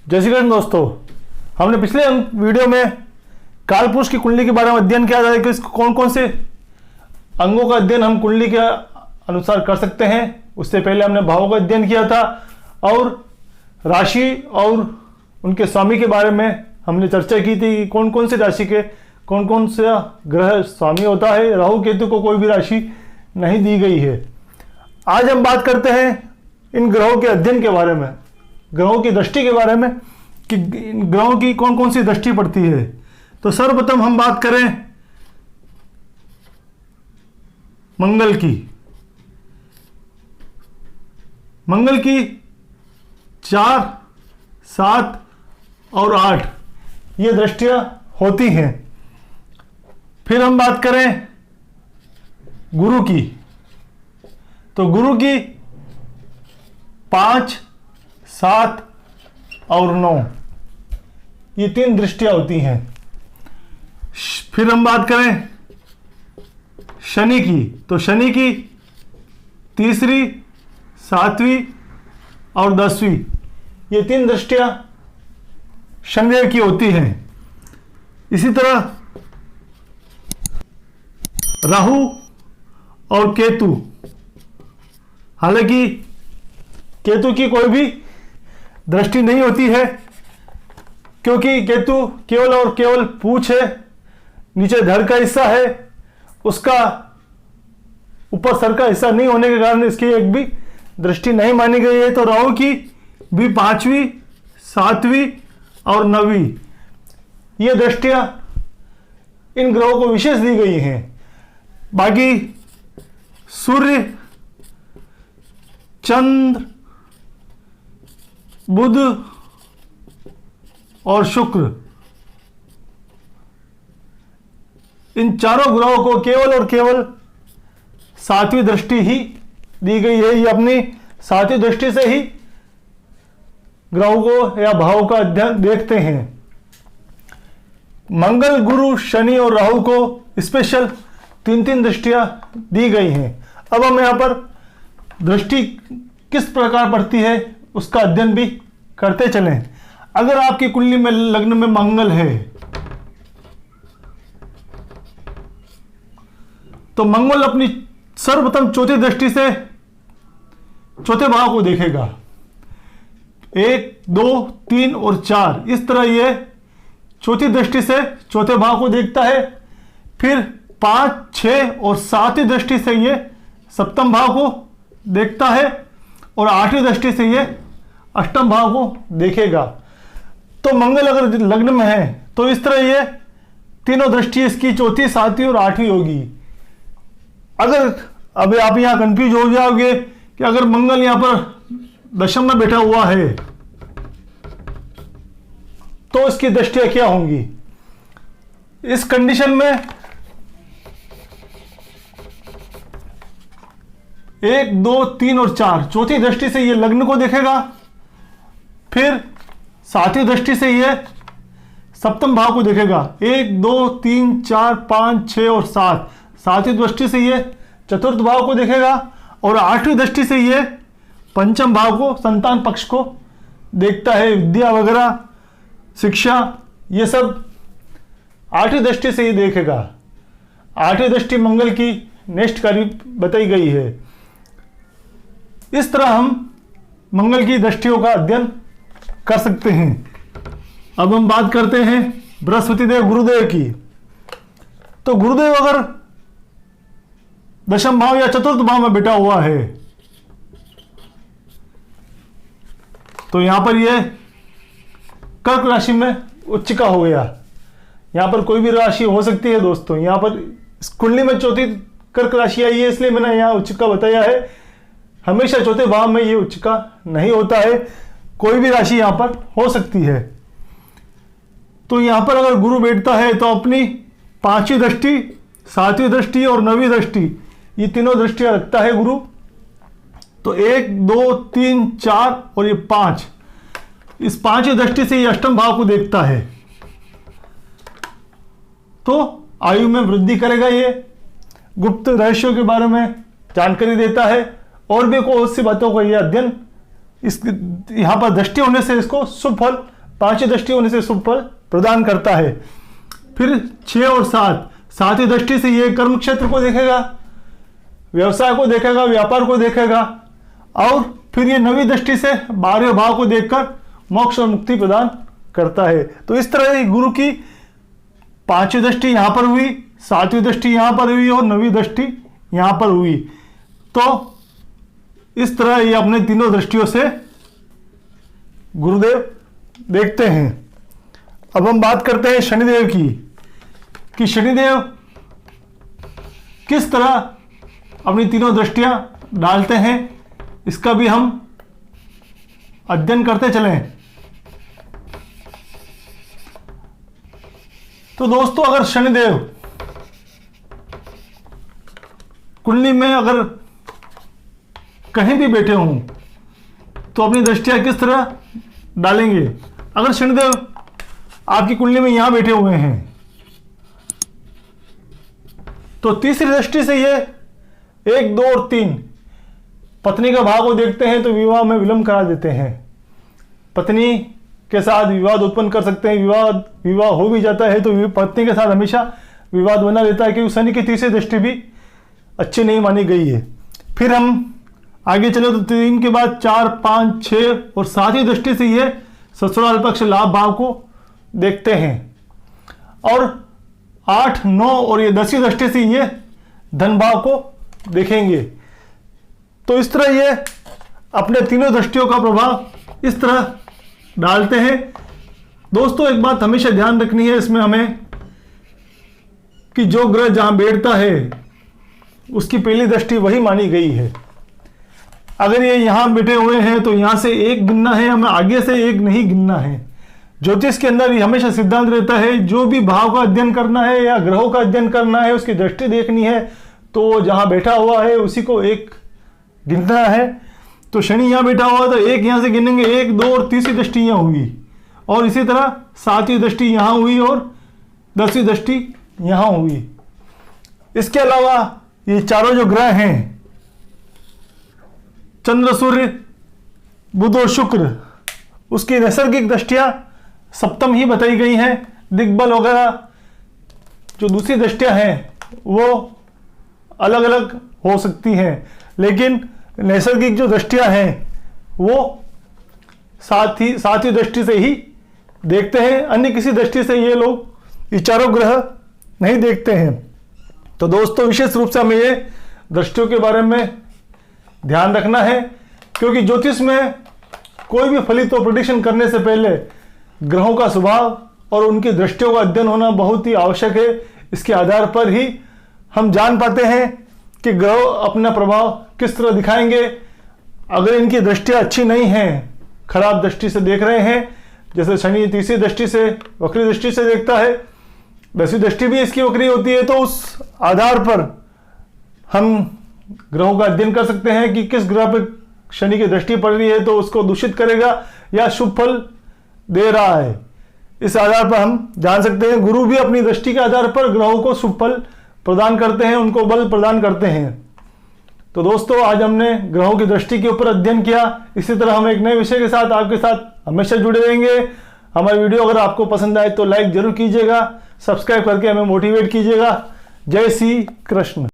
जय श्री कृष्ण दोस्तों। हमने पिछले वीडियो में कालपुरुष की कुंडली के बारे में अध्ययन किया था कि कौन कौन से अंगों का अध्ययन हम कुंडली के अनुसार कर सकते हैं। उससे पहले हमने भावों का अध्ययन किया था और राशि और उनके स्वामी के बारे में हमने चर्चा की थी कि कौन कौन सी राशि के कौन कौन सा ग्रह स्वामी होता है। राहु केतु को कोई भी राशि नहीं दी गई है। आज हम बात करते हैं इन ग्रहों के अध्ययन के बारे में, ग्रहों की दृष्टि के बारे में कि ग्रहों की कौन कौन सी दृष्टि पड़ती है। तो सर्वप्रथम हम बात करें मंगल की। मंगल की 4, 7 और 8 ये दृष्टियां होती हैं। फिर हम बात करें गुरु की, तो गुरु की 5, 7 और 9 ये 3 दृष्टियां होती हैं। फिर हम बात करें शनि की, तो शनि की 3री, 7वीं और 10वीं ये 3 दृष्टियां शनिदेव की होती हैं। इसी तरह राहु और केतु, हालांकि केतु की कोई भी दृष्टि नहीं होती है क्योंकि केतु केवल और केवल पूंछ है, नीचे धड़ का हिस्सा है, उसका ऊपर सर का हिस्सा नहीं होने के कारण इसकी एक भी दृष्टि नहीं मानी गई है। तो राहु की भी 5वीं, 7वीं और 9वीं ये दृष्टियां इन ग्रहों को विशेष दी गई हैं। बाकी सूर्य, चंद्र, बुध और शुक्र इन चारों ग्रहों को केवल और केवल 7वीं दृष्टि ही दी गई है। ये अपनी 7वीं दृष्टि से ही ग्रहों को या भावों का अध्ययन देखते हैं। मंगल, गुरु, शनि और राहु को स्पेशल 3 दृष्टियां दी गई हैं। अब हम यहां पर दृष्टि किस प्रकार पड़ती है उसका अध्ययन भी करते चलें। अगर आपकी कुंडली में लग्न में मंगल है तो मंगल अपनी सर्वप्रथम चौथी दृष्टि से चौथे भाव को देखेगा। 1, 2, 3 और 4 इस तरह ये चौथी दृष्टि से चौथे भाव को देखता है। फिर 5, 6 और 7वीं दृष्टि से ये सप्तम भाव को देखता है और 8वीं दृष्टि से ये अष्टम भाव को देखेगा। तो मंगल अगर लग्न में है तो इस तरह ये तीनों दृष्टि इसकी चौथी, 7वीं और 8वीं होगी। अगर अभी आप यहां कंफ्यूज हो जाओगे कि अगर मंगल यहां पर दशम में बैठा हुआ है तो इसकी दृष्टियां क्या होंगी। इस कंडीशन में 1, 2, 3 और 4 चौथी दृष्टि से ये लग्न को देखेगा। फिर 7वीं दृष्टि से ये सप्तम भाव को देखेगा। 1, 2, 3, 4, 5, 6 और 7 7वीं दृष्टि से ये चतुर्थ भाव को देखेगा और 8वीं दृष्टि से ये पंचम भाव को, संतान पक्ष को देखता है। विद्या वगैरह, शिक्षा ये सब 8वीं दृष्टि से ये देखेगा। 8वीं दृष्टि मंगल की नेक्स्ट कार्य बताई गई है। इस तरह हम मंगल की दृष्टियों का अध्ययन कर सकते हैं। अब हम बात करते हैं बृहस्पति देव, गुरुदेव की। तो गुरुदेव अगर दशम भाव या चतुर्थ भाव में बैठा हुआ है तो यहां पर यह कर्क राशि में उच्चिका हो गया। यहां पर कोई भी राशि हो सकती है दोस्तों। यहां पर कुंडली में चौथी कर्क राशि आई है इसलिए मैंने यहां उच्चिका बताया है। हमेशा चौथे भाव में ये उच्चिका नहीं होता है, कोई भी राशि यहां पर हो सकती है। तो यहां पर अगर गुरु बैठता है तो अपनी 5वीं दृष्टि, 7वीं दृष्टि और 9वीं दृष्टि ये तीनों दृष्टियां रखता है गुरु। तो 1, 2, 3, 4 और ये 5 इस 5वीं दृष्टि से ये अष्टम भाव को देखता है। तो आयु में वृद्धि करेगा, ये गुप्त रहस्यों के बारे में जानकारी देता है और भी बहुत सी बातों का ये अध्ययन इस यहाँ पर दृष्टि होने से इसको शुभ फल पांचवी दृष्टि होने से शुभ फल प्रदान करता है। फिर 6 और 7, सातवीं दृष्टि से ये कर्म क्षेत्र को देखेगा, व्यवसाय को देखेगा, व्यापार को देखेगा, और फिर ये 9वीं दृष्टि से 12वें भाव को देखकर मोक्ष और मुक्ति प्रदान करता है। तो इस तरह गुरु की 5वीं दृष्टि यहां पर हुई, 7वीं दृष्टि यहां पर हुई और 9वीं दृष्टि यहां पर हुई। तो इस तरह ये अपने तीनों दृष्टियों से गुरुदेव देखते हैं। अब हम बात करते हैं शनिदेव की, कि शनिदेव किस तरह अपनी तीनों दृष्टियां डालते हैं, इसका भी हम अध्ययन करते चलें। तो दोस्तों, अगर शनिदेव कुंडली में अगर कहीं भी बैठे हों तो अपनी दृष्टियां किस तरह डालेंगे। अगर शनिदेव आपकी कुंडली में यहां बैठे हुए हैं तो तीसरी दृष्टि से ये 1, 2 और 3 पत्नी का भाव को देखते हैं तो विवाह में विलंब करा देते हैं। पत्नी के साथ विवाद उत्पन्न कर सकते हैं, विवाह हो भी जाता है तो पत्नी के साथ हमेशा विवाद बना रहता है, क्योंकि शनि की तीसरी दृष्टि भी अच्छी नहीं मानी गई है। फिर हम आगे चले तो 3 के बाद 4, 5, 6 और 7वीं दृष्टि से ये ससुराल पक्ष लाभ भाव को देखते हैं, और 8, 9 और ये 10वीं दृष्टि से ये धन भाव को देखेंगे। तो इस तरह ये अपने तीनों दृष्टियों का प्रभाव इस तरह डालते हैं। दोस्तों, एक बात हमेशा ध्यान रखनी है इसमें हमें, कि जो ग्रह जहां बैठता है उसकी पहली दृष्टि वही मानी गई है। अगर ये यहां बैठे हुए हैं तो यहां से 1 गिनना है, हमें आगे से 1 नहीं गिनना है। ज्योतिष के अंदर ये हमेशा सिद्धांत रहता है, जो भी भाव का अध्ययन करना है या ग्रहों का अध्ययन करना है, उसकी दृष्टि देखनी है, तो जहां बैठा हुआ है उसी को 1 गिनना है। तो शनि यहां बैठा हुआ है तो 1 यहां से गिनेंगे, 1, 2 और तीसरी दृष्टि यहां हुई, और इसी तरह 7वीं दृष्टि यहां हुई और 10वीं दृष्टि यहां हुई। इसके अलावा ये चारों जो ग्रह हैं, चंद्र, सूर्य, बुध और शुक्र, उसकी नैसर्गिक दृष्टियां सप्तम ही बताई गई हैं। दिग्बल वगैरह जो दूसरी दृष्टियां हैं वो अलग अलग हो सकती हैं, लेकिन नैसर्गिक जो दृष्टियां हैं वो सातवीं दृष्टि से ही देखते हैं। अन्य किसी दृष्टि से ये लोग ये चारों ग्रह नहीं देखते हैं। तो दोस्तों, विशेष रूप से हमें ये दृष्टियों के बारे में ध्यान रखना है, क्योंकि ज्योतिष में कोई भी फलित और प्रेडिक्शन करने से पहले ग्रहों का स्वभाव और उनकी दृष्टियों का अध्ययन होना बहुत ही आवश्यक है। इसके आधार पर ही हम जान पाते हैं कि ग्रह अपना प्रभाव किस तरह दिखाएंगे। अगर इनकी दृष्टियां अच्छी नहीं हैं, खराब दृष्टि से देख रहे हैं, जैसे शनि तीसरी दृष्टि से वक्री दृष्टि से देखता है, 10वीं दृष्टि भी इसकी वक्री होती है, तो उस आधार पर हम ग्रहों का अध्ययन कर सकते हैं कि किस ग्रह पर शनि की दृष्टि पड़ रही है तो उसको दूषित करेगा या शुभ फल दे रहा है। इस आधार पर हम जान सकते हैं। गुरु भी अपनी दृष्टि के आधार पर ग्रहों को शुभ फल प्रदान करते हैं, उनको बल प्रदान करते हैं। तो दोस्तों, आज हमने ग्रहों की दृष्टि के ऊपर अध्ययन किया। इसी तरह हम एक नए विषय के साथ आपके साथ हमेशा जुड़े रहेंगे। हमारी वीडियो अगर आपको पसंद आए तो लाइक जरूर कीजिएगा, सब्सक्राइब करके हमें मोटिवेट कीजिएगा। जय श्री कृष्ण।